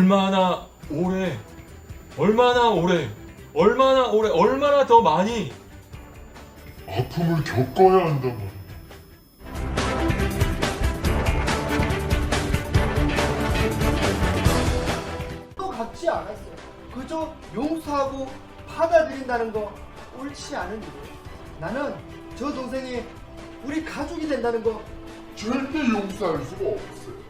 얼마나 오래, 얼마나 오래, 얼마나 오래, 얼마나 더 많이 아픔을 겪어야 한단 말이야. 또 같지 않았어. 그저 용서하고 받아들인다는 거 옳지 않은 일이에요. 나는 저 동생이 우리 가족이 된다는 거 절대 용서할 수가 없어요.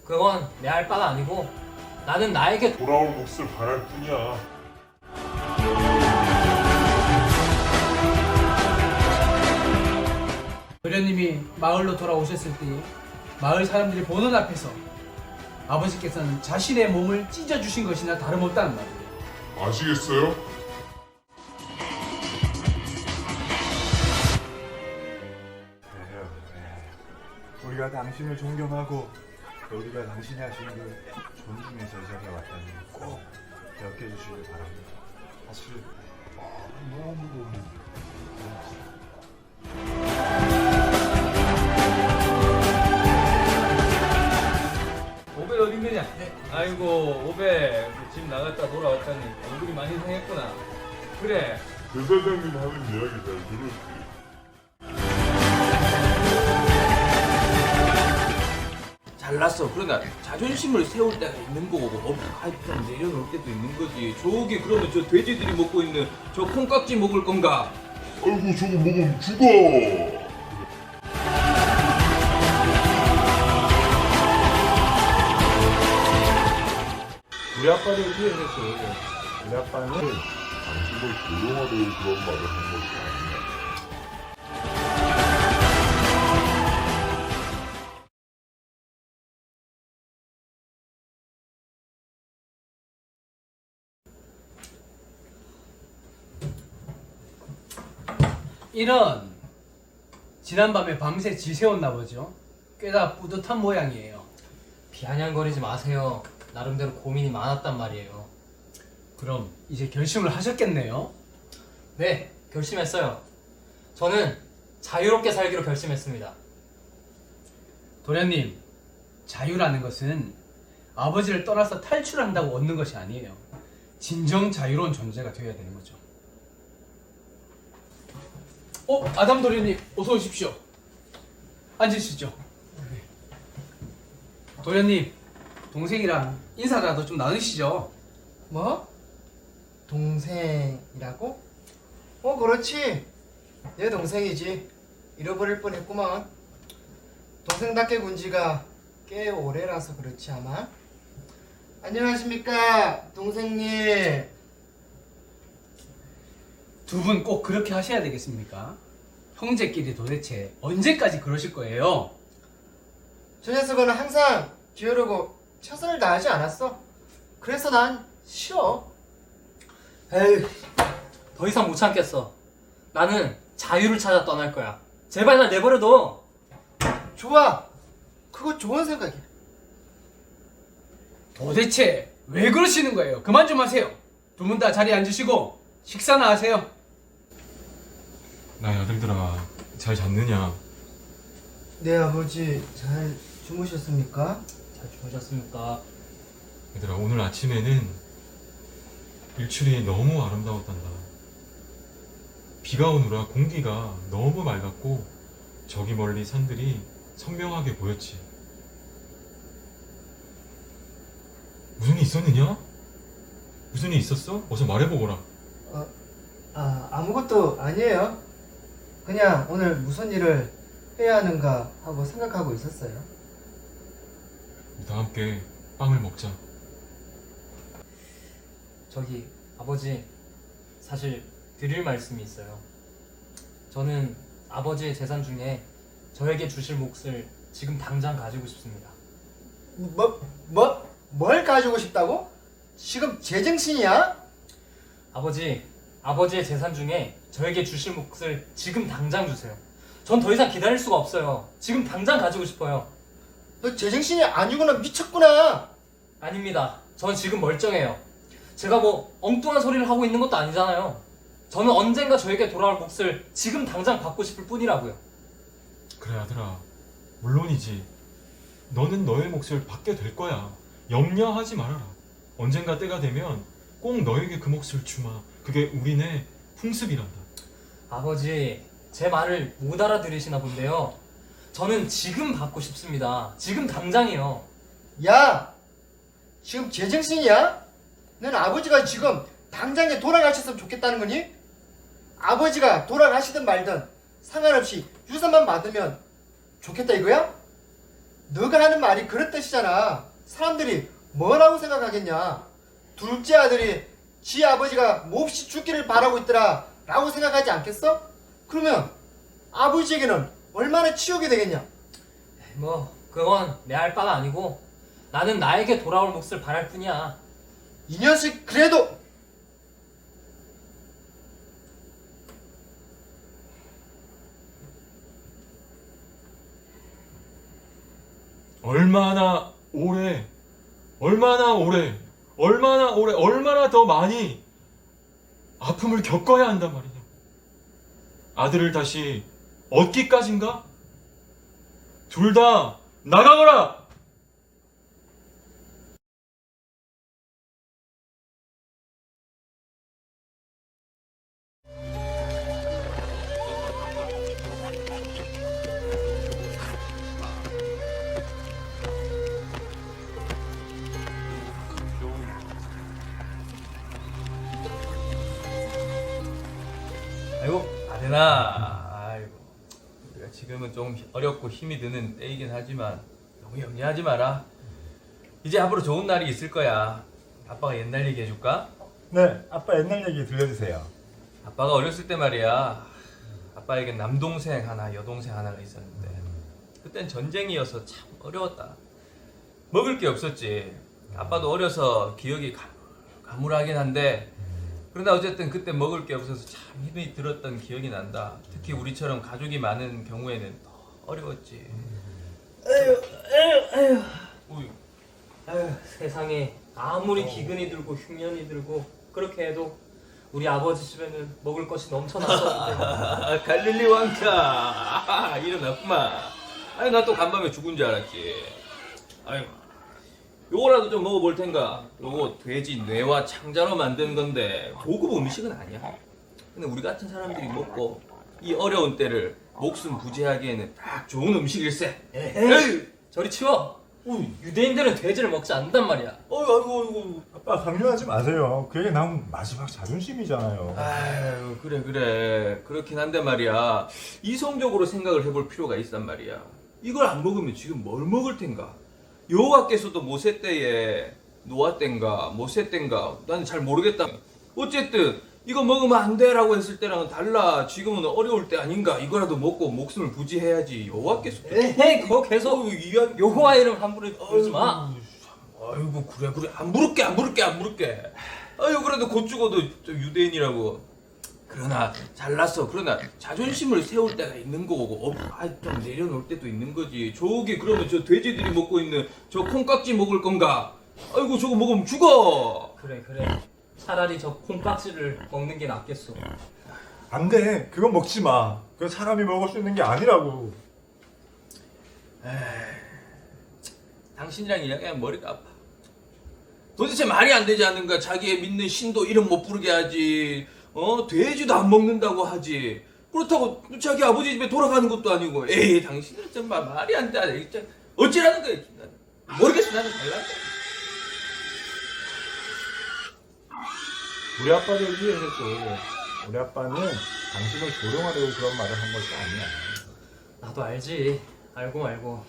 그건 내 할 바가 아니고 나는 나에게 돌아올 몫을 바랄 뿐이야. 도련님이 마을로 돌아오셨을 때 마을 사람들이 보는 앞에서 아버지께서는 자신의 몸을 찢어주신 것이나 다름없다는 말이에요. 아시겠어요? 우리가 당신을 존경하고 우리가 당신이 하신 일 존중해서 이 자리에 왔다니 꼭 기억해 주시길 바랍니다. 사실 너무 오백 어디 있느냐? 아이고 오백 집 나갔다 돌아왔다니 얼굴이 많이 상했구나. 그래 대사장님 하는 이야기 잘 들었지. 잘났어. 그러니까 자존심을 세울 때가 있는 거고 업하이프를 내려놓을 때도 있는 거지. 저기 그러면 저 돼지들이 먹고 있는 저 콩깍지 먹을 건가? 아이고 저거 먹으면 죽어. 우리 아빠도 이렇게 얘기했어. 우리 아빠는 당신을 조종하려고 그런 말을 한 것이 아니야. 이런 지난밤에 밤새 지새웠나 보죠. 꽤나 뿌듯한 모양이에요. 비아냥거리지 마세요. 나름대로 고민이 많았단 말이에요. 그럼 이제 결심을 하셨겠네요. 네, 결심했어요. 저는 자유롭게 살기로 결심했습니다. 도련님, 자유라는 것은 아버지를 떠나서 탈출한다고 얻는 것이 아니에요. 진정 자유로운 존재가 되어야 되는 거죠. 아담 도련님, 어서 오십시오. 앉으시죠. 도련님, 동생이랑 인사라도 좀 나누시죠. 뭐? 동생이라고? 그렇지. 내 동생이지. 잃어버릴 뻔했구만. 동생답게 군 지가 꽤 오래라서 그렇지 아마. 안녕하십니까 동생님. 두 분 꼭 그렇게 하셔야 되겠습니까? 형제끼리 도대체 언제까지 그러실 거예요? 저 녀석은 항상 기어르고 최선을 다하지 않았어. 그래서 난 싫어. 에휴, 더 이상 못 참겠어. 나는 자유를 찾아 떠날 거야. 제발 날 내버려둬. 좋아. 그거 좋은 생각이야. 도대체 왜 그러시는 거예요? 그만 좀 하세요. 두 분 다 자리에 앉으시고 식사나 하세요. 나의 아들들아 잘 잤느냐? 네 아버지 잘 주무셨습니까? 잘 주무셨습니까? 얘들아 오늘 아침에는 일출이 너무 아름다웠단다. 비가 오느라 공기가 너무 맑았고 저기 멀리 산들이 선명하게 보였지. 무슨 일 있었느냐? 무슨 일 있었어? 어서 말해보거라. 아무것도 아니에요. 그냥 오늘 무슨 일을 해야 하는가 하고 생각하고 있었어요. 우리 다 함께 빵을 먹자. 저기 아버지, 사실 드릴 말씀이 있어요. 저는 아버지의 재산 중에 저에게 주실 몫을 지금 당장 가지고 싶습니다. 뭘 가지고 싶다고? 지금 제정신이야? 아버지의 재산 중에 저에게 주실 몫을 지금 당장 주세요. 전 더 이상 기다릴 수가 없어요. 지금 당장 가지고 싶어요. 너 제정신이 아니구나. 미쳤구나. 아닙니다. 전 지금 멀쩡해요. 제가 뭐 엉뚱한 소리를 하고 있는 것도 아니잖아요. 저는 언젠가 저에게 돌아올 몫을 지금 당장 받고 싶을 뿐이라고요. 그래 아들아, 물론이지. 너는 너의 몫을 받게 될 거야. 염려하지 말아라. 언젠가 때가 되면 꼭 너에게 그 몫을 주마. 그게 우리네 풍습이란다. 아버지, 제 말을 못 알아들으시나 본데요. 저는 지금 받고 싶습니다. 지금 당장이요. 야, 지금 제정신이야? 넌 아버지가 지금 당장에 돌아가셨으면 좋겠다는 거니? 아버지가 돌아가시든 말든 상관없이 유산만 받으면 좋겠다 이거야? 너가 하는 말이 그런 뜻이잖아. 사람들이 뭐라고 생각하겠냐? 둘째 아들이 지 아버지가 몹시 죽기를 바라고 있더라 라고 생각하지 않겠어? 그러면 아버지에게는 얼마나 치욕이 되겠냐? 뭐 그건 내 할 바가 아니고 나는 나에게 돌아올 몫을 바랄 뿐이야. 이 녀석 그래도 얼마나 오래, 얼마나 더 많이 아픔을 겪어야 한단 말이냐. 아들을 다시 얻기까지인가? 둘 다 나가거라! 아이고 아들아, 아이고 우리가 지금은 좀 어렵고 힘이 드는 때이긴 하지만 너무 염려하지 마라. 이제 앞으로 좋은 날이 있을 거야. 아빠가 옛날 얘기 해줄까? 네, 아빠 옛날 얘기 들려주세요. 아빠가 어렸을 때 말이야, 아빠에게 남동생 하나 여동생 하나가 있었는데 그땐 전쟁이어서 참 어려웠다. 먹을 게 없었지. 아빠도 어려서 기억이 가물하긴 한데 그러나 어쨌든 그때 먹을 게 없어서 참 힘이 들었던 기억이 난다. 특히 우리처럼 가족이 많은 경우에는 더 어려웠지. 어휴. 아휴, 세상에 아무리 기근이 들고 흉년이 들고 그렇게 해도 우리 아버지 집에는 먹을 것이 넘쳐났었는데. 갈릴리 왕카 일어났구만. 아니 나 또 간밤에 죽은 줄 알았지. 아유, 요거라도 좀 먹어볼 텐가. 요거 돼지 뇌와 창자로 만든 건데 고급 음식은 아니야. 근데 우리 같은 사람들이 먹고 이 어려운 때를 목숨 부지하기에는 딱 좋은 음식일세. 에이, 저리 치워. 유대인들은 돼지를 먹지 않는단 말이야. 아이고. 아빠 강요하지 마세요. 그게 난 마지막 자존심이잖아요. 아유, 그래. 그렇긴 한데 말이야. 이성적으로 생각을 해볼 필요가 있단 말이야. 이걸 안 먹으면 지금 뭘 먹을 텐가? 여호와께서도 모세 때에 노아 땐가 모세 땐가 나는 잘 모르겠다. 어쨌든 이거 먹으면 안 돼라고 했을 때랑은 달라. 지금은 어려울 때 아닌가? 이거라도 먹고 목숨을 부지해야지. 여호와께서. 에이, 그거 계속 이야. 여호와 이름 함부로 부르지 마. 아이고 그래 안 부를게. 아유 그래도 곧 죽어도 좀 유대인이라고. 그러나 잘났어. 그러나 자존심을 세울 때가 있는 거고 좀 내려놓을 때도 있는 거지. 저기 그러면 저 돼지들이 먹고 있는 저 콩깍지 먹을 건가? 아이고 저거 먹으면 죽어. 그래. 차라리 저 콩깍지를 먹는 게 낫겠어. 안 돼. 그건 먹지 마. 그건 사람이 먹을 수 있는 게 아니라고. 당신이랑 이야기하면 머리가 아파. 도대체 말이 안 되지 않는가? 자기의 믿는 신도 이름 못 부르게 하지. 돼지도 안 먹는다고 하지. 그렇다고 자기 아버지 집에 돌아가는 것도 아니고. 에이, 당신은 정말 말이 안 돼. 진짜 어찌라는 거야? 모르겠어. 나는 달라. 우리 아빠를 위해서도 우리 아빠는 당신을 조롱하려고 그런 말을 한 것이 아니야. 나도 알지. 알고.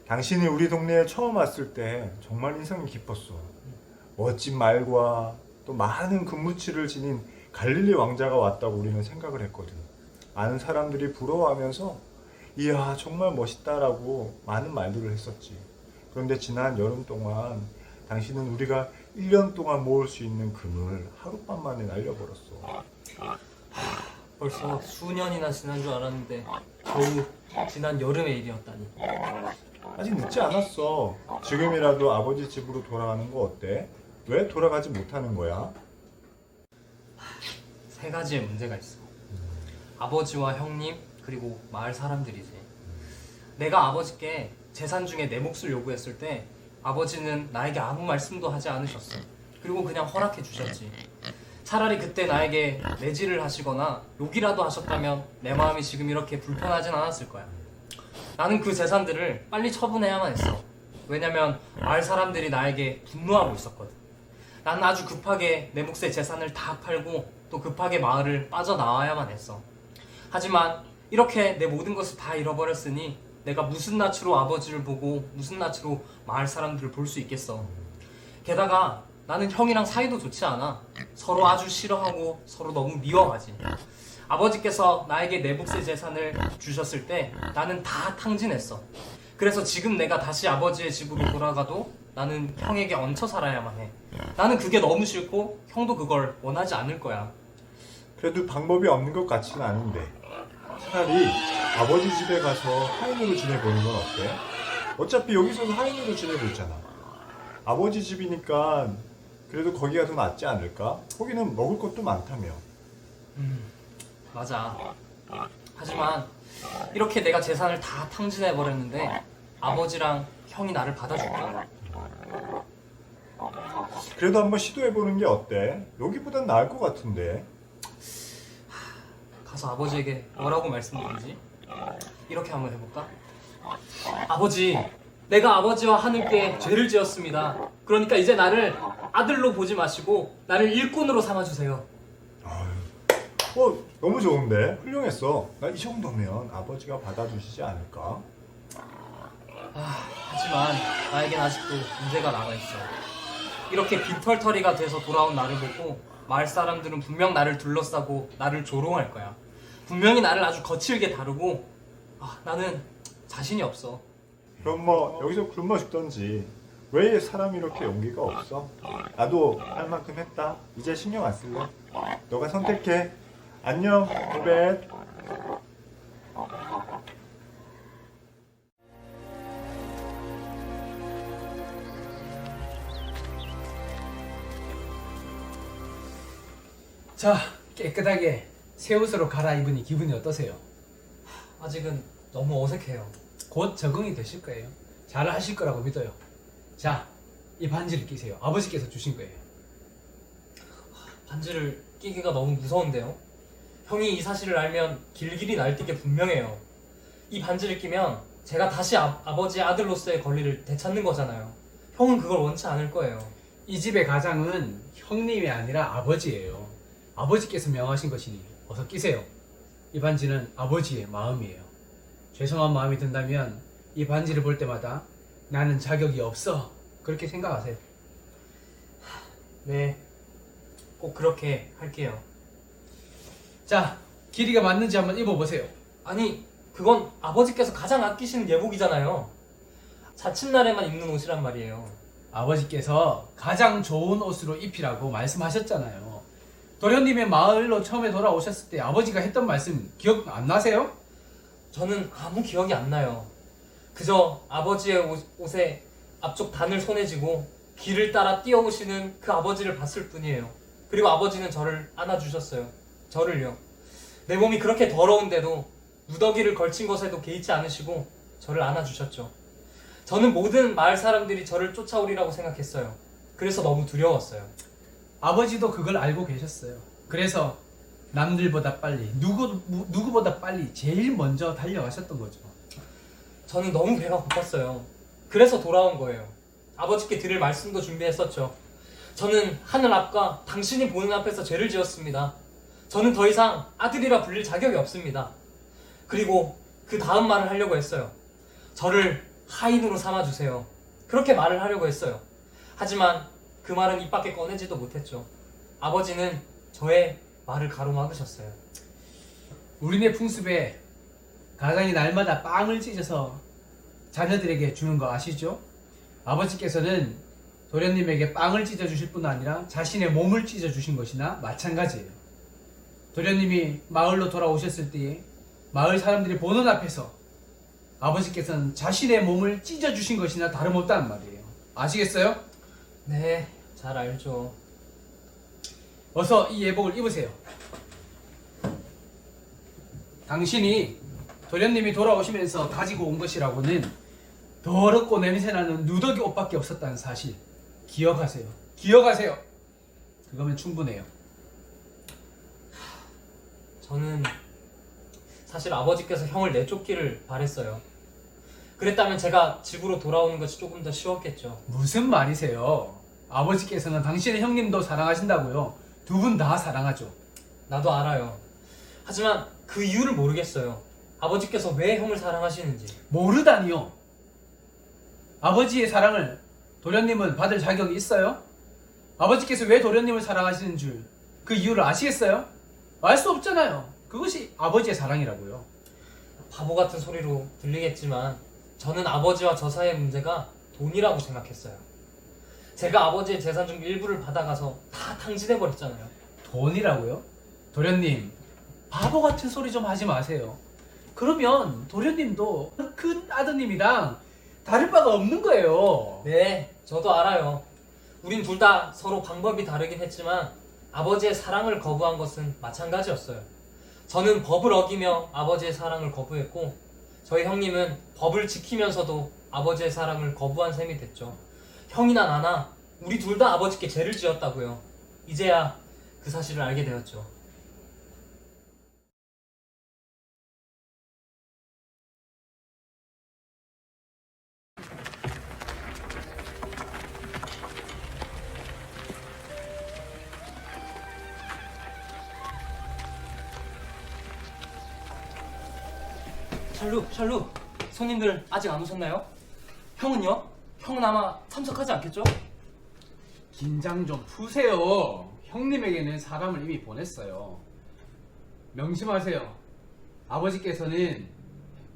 당신이 우리 동네에 처음 왔을 때 정말 인상이 깊었어. 멋진 말과 또 많은 근무치를 지닌 갈릴리 왕자가 왔다고 우리는 생각을 했거든. 많은 사람들이 부러워하면서 이야 정말 멋있다라고 많은 말들을 했었지. 그런데 지난 여름 동안 당신은 우리가 1년 동안 모을 수 있는 금을 하룻밤 만에 날려버렸어. 벌써 수년이나 지난 줄 알았는데 겨우 지난 여름의 일이었다니. 아직 늦지 않았어. 지금이라도 아버지 집으로 돌아가는 거 어때? 왜 돌아가지 못하는 거야? 세 가지의 문제가 있어. 아버지와 형님 그리고 마을 사람들이지. 내가 아버지께 재산 중에 내 몫을 요구했을 때 아버지는 나에게 아무 말씀도 하지 않으셨어. 그리고 그냥 허락해 주셨지. 차라리 그때 나에게 내지를 하시거나 욕이라도 하셨다면 내 마음이 지금 이렇게 불편하진 않았을 거야. 나는 그 재산들을 빨리 처분해야만 했어. 왜냐면 마을 사람들이 나에게 분노하고 있었거든. 나는 아주 급하게 내 몫의 재산을 다 팔고 또 급하게 마을을 빠져나와야만 했어. 하지만 이렇게 내 모든 것을 다 잃어버렸으니 내가 무슨 낯으로 아버지를 보고 무슨 낯으로 마을 사람들을 볼 수 있겠어. 게다가 나는 형이랑 사이도 좋지 않아. 서로 아주 싫어하고 서로 너무 미워하지. 아버지께서 나에게 내 몫의 재산을 주셨을 때 나는 다 탕진했어. 그래서 지금 내가 다시 아버지의 집으로 돌아가도 나는 형에게 얹혀 살아야만 해. 나는 그게 너무 싫고 형도 그걸 원하지 않을 거야. 그래도 방법이 없는 것 같지는 않은데 차라리 아버지 집에 가서 하인으로 지내보는 건 어때? 어차피 여기서도 하인으로 지내고 있잖아. 아버지 집이니까 그래도 거기가 더 낫지 않을까? 거기는 먹을 것도 많다며. 맞아. 하지만 이렇게 내가 재산을 다 탕진해버렸는데 아버지랑 형이 나를 받아줄까? 그래도 한번 시도해보는 게 어때? 여기보단 나을 것 같은데. 가서 아버지에게 뭐라고 말씀드리지? 이렇게 한번 해볼까? 아버지, 내가 아버지와 하늘께 죄를 지었습니다. 그러니까 이제 나를 아들로 보지 마시고 나를 일꾼으로 삼아주세요. 너무 좋은데? 훌륭했어. 나 이 정도면 아버지가 받아주시지 않을까? 하지만 나에겐 아직도 문제가 남아있어. 이렇게 빈털터리가 돼서 돌아온 나를 보고 마을 사람들은 분명 나를 둘러싸고 나를 조롱할 거야. 분명히 나를 아주 거칠게 다루고 나는 자신이 없어. 그럼 뭐 여기서 굶어 죽던지. 왜 사람이 이렇게 용기가 없어? 나도 할 만큼 했다. 이제 신경 안 쓸래. 너가 선택해. 안녕, 후배. 자, 깨끗하게 새 옷으로 갈아입으니 기분이 어떠세요? 아직은 너무 어색해요. 곧 적응이 되실 거예요. 잘 하실 거라고 믿어요. 자, 이 반지를 끼세요. 아버지께서 주신 거예요. 반지를 끼기가 너무 무서운데요? 형이 이 사실을 알면 길길이 날뛰게 분명해요. 이 반지를 끼면 제가 다시 아버지의 아들로서의 권리를 되찾는 거잖아요. 형은 그걸 원치 않을 거예요. 이 집의 가장은 형님이 아니라 아버지예요. 아버지께서 명하신 것이니 어서 끼세요. 이 반지는 아버지의 마음이에요. 죄송한 마음이 든다면 이 반지를 볼 때마다 나는 자격이 없어, 그렇게 생각하세요. 네, 꼭 그렇게 할게요. 자, 길이가 맞는지 한번 입어보세요. 아니, 그건 아버지께서 가장 아끼시는 예복이잖아요. 자칫날에만 입는 옷이란 말이에요. 아버지께서 가장 좋은 옷으로 입히라고 말씀하셨잖아요. 도련님의 마을로 처음에 돌아오셨을 때 아버지가 했던 말씀 기억 안 나세요? 저는 아무 기억이 안 나요. 그저 아버지의 옷에 앞쪽 단을 손에 쥐고 길을 따라 뛰어오시는 그 아버지를 봤을 뿐이에요. 그리고 아버지는 저를 안아주셨어요. 저를요. 내 몸이 그렇게 더러운데도 무더기를 걸친 것에도 개의치 않으시고 저를 안아주셨죠. 저는 모든 마을 사람들이 저를 쫓아오리라고 생각했어요. 그래서 너무 두려웠어요. 아버지도 그걸 알고 계셨어요. 그래서 남들보다 빨리, 누구보다 빨리 제일 먼저 달려가셨던 거죠. 저는 너무 배가 고팠어요. 그래서 돌아온 거예요. 아버지께 드릴 말씀도 준비했었죠. 저는 하늘 앞과 당신이 보는 앞에서 죄를 지었습니다. 저는 더 이상 아들이라 불릴 자격이 없습니다. 그리고 그 다음 말을 하려고 했어요. 저를 하인으로 삼아주세요. 그렇게 말을 하려고 했어요. 하지만 그 말은 입 밖에 꺼내지도 못했죠. 아버지는 저의 말을 가로막으셨어요. 우리네 풍습에 가장이 날마다 빵을 찢어서 자녀들에게 주는 거 아시죠? 아버지께서는 도련님에게 빵을 찢어주실 뿐 아니라 자신의 몸을 찢어주신 것이나 마찬가지예요. 도련님이 마을로 돌아오셨을 때에 마을 사람들이 보는 앞에서 아버지께서는 자신의 몸을 찢어주신 것이나 다름없다는 말이에요. 아시겠어요? 네, 잘 알죠. 어서 이 예복을 입으세요. 당신이 도련님이 돌아오시면서 가지고 온 것이라고는 더럽고 냄새나는 누더기 옷밖에 없었다는 사실 기억하세요. 기억하세요. 그거면 충분해요. 저는 사실 아버지께서 형을 내쫓기를 바랬어요. 그랬다면 제가 집으로 돌아오는 것이 조금 더 쉬웠겠죠. 무슨 말이세요? 아버지께서는 당신의 형님도 사랑하신다고요. 두 분 다 사랑하죠. 나도 알아요. 하지만 그 이유를 모르겠어요. 아버지께서 왜 형을 사랑하시는지. 모르다니요. 아버지의 사랑을 도련님은 받을 자격이 있어요? 아버지께서 왜 도련님을 사랑하시는 줄 그 이유를 아시겠어요? 알 수 없잖아요. 그것이 아버지의 사랑이라고요. 바보 같은 소리로 들리겠지만 저는 아버지와 저 사이의 문제가 돈이라고 생각했어요. 제가 아버지의 재산 중 일부를 받아가서 다 탕진해버렸잖아요. 돈이라고요? 도련님, 바보 같은 소리 좀 하지 마세요. 그러면 도련님도 큰 아드님이랑 다를 바가 없는 거예요. 네, 저도 알아요. 우린 둘 다 서로 방법이 다르긴 했지만 아버지의 사랑을 거부한 것은 마찬가지였어요. 저는 법을 어기며 아버지의 사랑을 거부했고 저희 형님은 법을 지키면서도 아버지의 사랑을 거부한 셈이 됐죠. 형이나 나나 우리 둘 다 아버지께 죄를 지었다고요. 이제야 그 사실을 알게 되었죠. 샬루, 손님들 아직 안 오셨나요? 형은요? 형은 아마 참석하지 않겠죠? 긴장 좀 푸세요. 형님에게는 사람을 이미 보냈어요. 명심하세요. 아버지께서는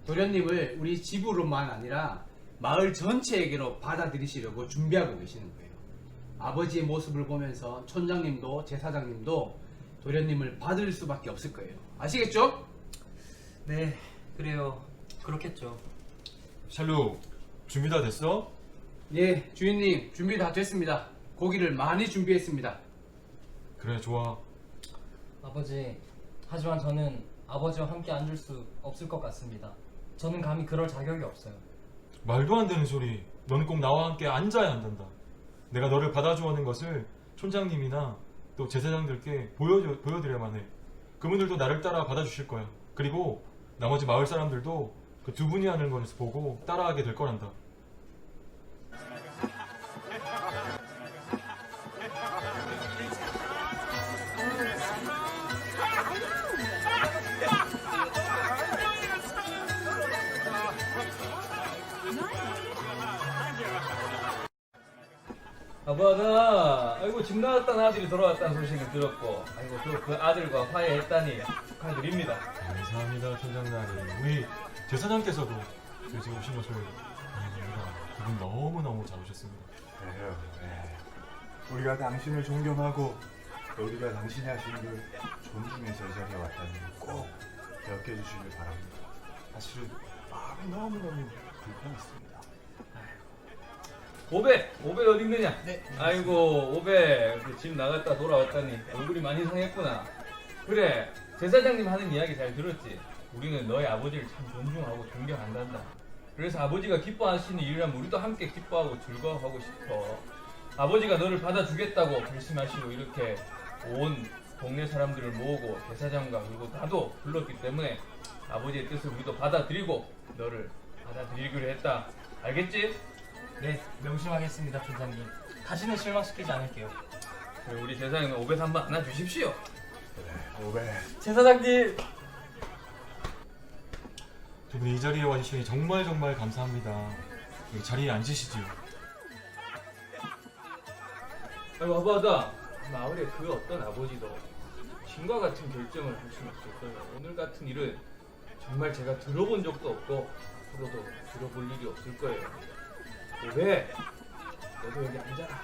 도련님을 우리 집으로만 아니라 마을 전체에게로 받아들이시려고 준비하고 계시는 거예요. 아버지의 모습을 보면서 촌장님도 제사장님도 도련님을 받을 수밖에 없을 거예요. 아시겠죠? 네, 그래요. 그렇겠죠. 샬루, 준비 다 됐어? 예, 주인님 준비 다 됐습니다. 고기를 많이 준비했습니다. 그래, 좋아. 아버지, 하지만 저는 아버지와 함께 앉을 수 없을 것 같습니다. 저는 감히 그럴 자격이 없어요. 말도 안 되는 소리. 너는 꼭 나와 함께 앉아야 한단다. 내가 너를 받아주었는 것을 촌장님이나 또 제사장들께 보여드려야만 해. 그분들도 나를 따라 받아주실 거야. 그리고 나머지 마을 사람들도 그 두 분이 하는 것을 보고 따라하게 될 거란다. 아빠가 아이고 집 나왔다는 아들이 돌아왔다는 소식을 들었고 아이고 또 그 아들과 화해했다니 축하드립니다. 감사합니다, 촌장님. 우리 제사장께서도 저희 집에 오신 것을 환영합니다. 그분 너무너무 잘 오셨습니다. 그래요. 네. 우리가 당신을 존경하고 우리가 당신이 하신 그 존중해서 이 자리에 왔다는 걸 꼭 기억해 주시길 바랍니다. 사실은 마음이 너무너무 불편했습니다. 오백 어디 있느냐? 네. 아이고 오백 집 나갔다 돌아왔다니 얼굴이 많이 상했구나. 그래 제사장님 하는 이야기 잘 들었지? 우리는 너의 아버지를 참 존중하고 존경한단다. 그래서 아버지가 기뻐하시는 일이라면 우리도 함께 기뻐하고 즐거워하고 싶어. 아버지가 너를 받아주겠다고 결심하시고 이렇게 온 동네 사람들을 모으고 제사장과 그리고 나도 불렀기 때문에 아버지의 뜻을 우리도 받아들이고 너를 받아들이기로 했다. 알겠지? 네, 명심하겠습니다, 촌장님. 다시는 실망시키지 않을게요. 그래, 우리 제사장님 500 한번 안아주십시오. 그래, 오베. 제사장님! 두 분이 이 자리에 와주시니 정말 감사합니다. 여기 자리에 앉으시지요. 아이고 아빠다 마을의 그 어떤 아버지도 신과 같은 결정을 할 수는 없을 거예요. 오늘 같은 일은 정말 제가 들어본 적도 없고 앞으로도 들어볼 일이 없을 거예요. 왜? 너도 여기 앉아라.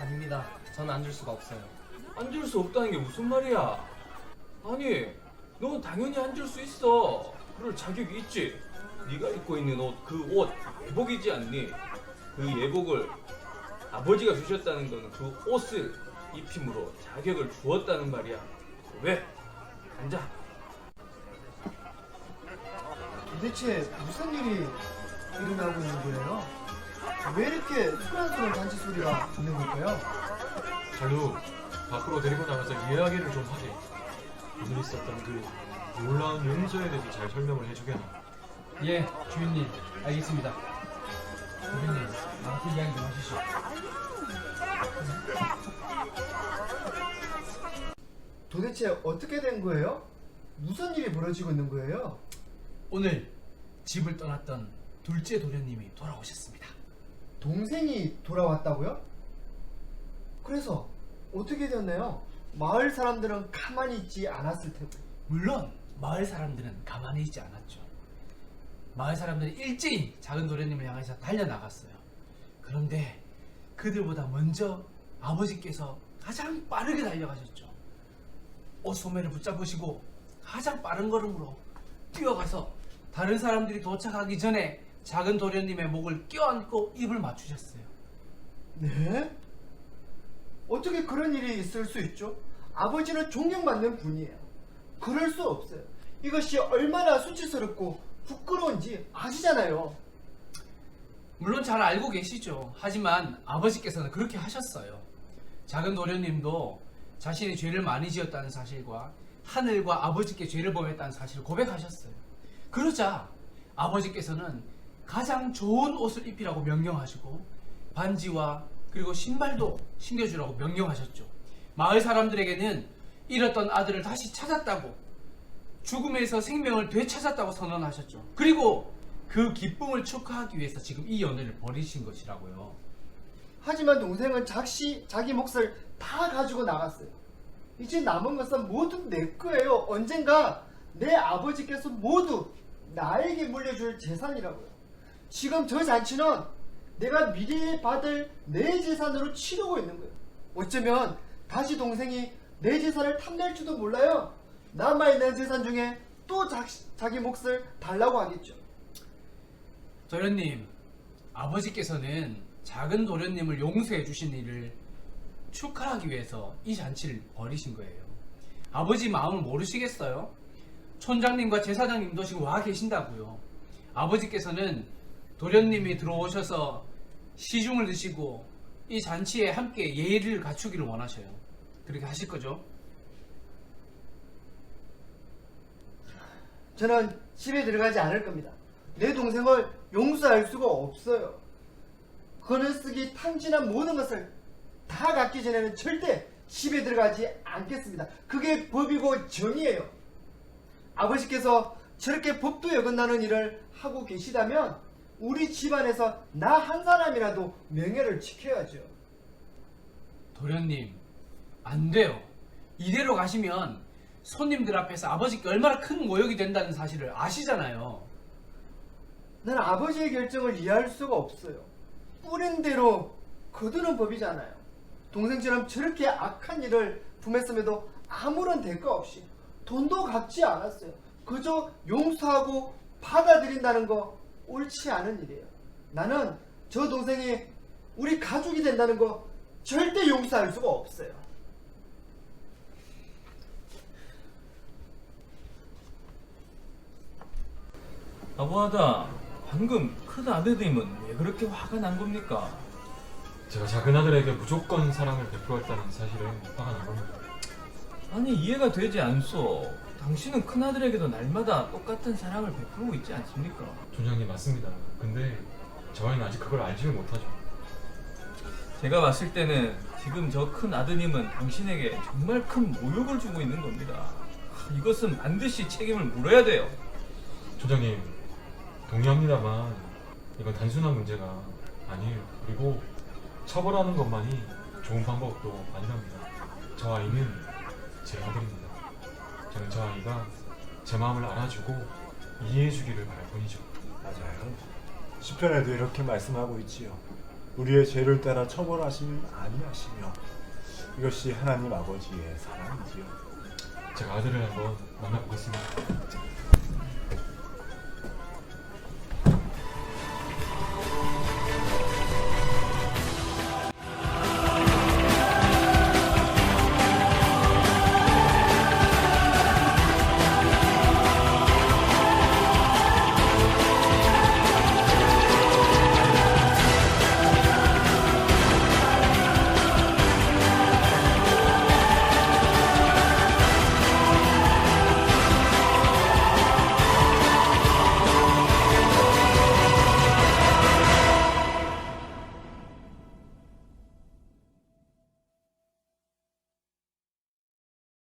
아닙니다. 저는 앉을 수가 없어요. 앉을 수 없다는 게 무슨 말이야? 아니, 너 당연히 앉을 수 있어. 그럴 자격이 있지. 네가 입고 있는 옷, 그 옷 예복이지 않니? 그 예복을 아버지가 주셨다는 건 그 옷을 입힘으로 자격을 주었다는 말이야. 왜? 앉아. 도대체 무슨 일이 일어나고 있는 거예요? 왜 이렇게 소란스러운 잔치 소리가 있는 걸까요? 자루 밖으로 데리고 나가서 이야기를 좀 하게. 오늘 있었던 그 놀라운 용서에 대해서 잘 설명을 해주게나. 예, 주인님, 알겠습니다. 도련님, 나한테 이야기 좀 하시죠. 도대체 어떻게 된 거예요? 무슨 일이 벌어지고 있는 거예요? 오늘 집을 떠났던 둘째 도련님이 돌아오셨습니다. 동생이 돌아왔다고요? 그래서 어떻게 됐나요? 마을 사람들은 가만히 있지 않았을 테고. 물론 마을 사람들은 가만히 있지 않았죠. 마을 사람들은 일제히 작은 도련님을 향해서 달려나갔어요. 그런데 그들보다 먼저 아버지께서 가장 빠르게 달려가셨죠. 옷 소매를 붙잡으시고 가장 빠른 걸음으로 뛰어가서 다른 사람들이 도착하기 전에 작은 도련님의 목을 껴안고 입을 맞추셨어요. 네? 어떻게 그런 일이 있을 수 있죠? 아버지는 존경받는 분이에요. 그럴 수 없어요. 이것이 얼마나 수치스럽고 부끄러운지 아시잖아요. 물론 잘 알고 계시죠. 하지만 아버지께서는 그렇게 하셨어요. 작은 도련님도 자신이 죄를 많이 지었다는 사실과 하늘과 아버지께 죄를 범했다는 사실을 고백하셨어요. 그러자 아버지께서는 가장 좋은 옷을 입히라고 명령하시고 반지와 그리고 신발도 신겨주라고 명령하셨죠. 마을 사람들에게는 잃었던 아들을 다시 찾았다고, 죽음에서 생명을 되찾았다고 선언하셨죠. 그리고 그 기쁨을 축하하기 위해서 지금 이 연애를 벌이신 것이라고요. 하지만 동생은 자기 몫을 다 가지고 나갔어요. 이제 남은 것은 모두 내 거예요. 언젠가 내 아버지께서 모두 나에게 물려줄 재산이라고요. 지금 저 잔치는 내가 미래에 받을 내 재산으로 치르고 있는 거예요. 어쩌면 다시 동생이 내 재산을 탐낼지도 몰라요. 남아있는 재산 중에 또 자기 몫을 달라고 하겠죠. 도련님, 아버지께서는 작은 도련님을 용서해 주신 일을 축하하기 위해서 이 잔치를 벌이신 거예요. 아버지 마음을 모르시겠어요? 촌장님과 제사장님도 지금 와 계신다고요. 아버지께서는 도련님이 들어오셔서 시중을 드시고 이 잔치에 함께 예의를 갖추기를 원하셔요. 그렇게 하실 거죠? 저는 집에 들어가지 않을 겁니다. 내 동생을 용서할 수가 없어요. 그는 쓰기 탕진한 모든 것을 다 갖기 전에는 절대 집에 들어가지 않겠습니다. 그게 법이고 정의예요. 아버지께서 저렇게 법도에 어긋나는 일을 하고 계시다면 우리 집안에서 나 한 사람이라도 명예를 지켜야죠. 도련님, 안 돼요. 이대로 가시면 손님들 앞에서 아버지께 얼마나 큰 모욕이 된다는 사실을 아시잖아요. 난 아버지의 결정을 이해할 수가 없어요. 뿌린 대로 거두는 법이잖아요. 동생처럼 저렇게 악한 일을 품했음에도 아무런 대가 없이 돈도 갚지 않았어요. 그저 용서하고 받아들인다는 거 옳지 않은 일이에요. 나는 저 동생이 우리 가족이 된다는 거 절대 용서할 수가 없어요. 아부하다, 방금 큰 아드님은 왜 그렇게 화가 난 겁니까? 제가 작은 아들에게 무조건 사랑을 베풀었다는 사실에 화가 난 겁니다. 아니 이해가 되지 않소. 당신은 큰아들에게도 날마다 똑같은 사랑을 베풀고 있지 않습니까? 촌장님 맞습니다. 근데 저 아이는 아직 그걸 알지를 못하죠. 제가 봤을 때는 지금 저 큰 아드님은 당신에게 정말 큰 모욕을 주고 있는 겁니다. 이것은 반드시 책임을 물어야 돼요. 촌장님 동의합니다만 이건 단순한 문제가 아니에요. 그리고 처벌하는 것만이 좋은 방법도 아니랍니다. 저 아이는 제 아들입니다. 저는 저 아이가 제 마음을 알아주고 이해해주기를 바랄 뿐이죠. 맞아요. 시편에도 이렇게 말씀하고 있지요. 우리의 죄를 따라 처벌하시니 아니하시며 이것이 하나님 아버지의 사랑이지요. 제가 아들을 한번 만나보겠습니다.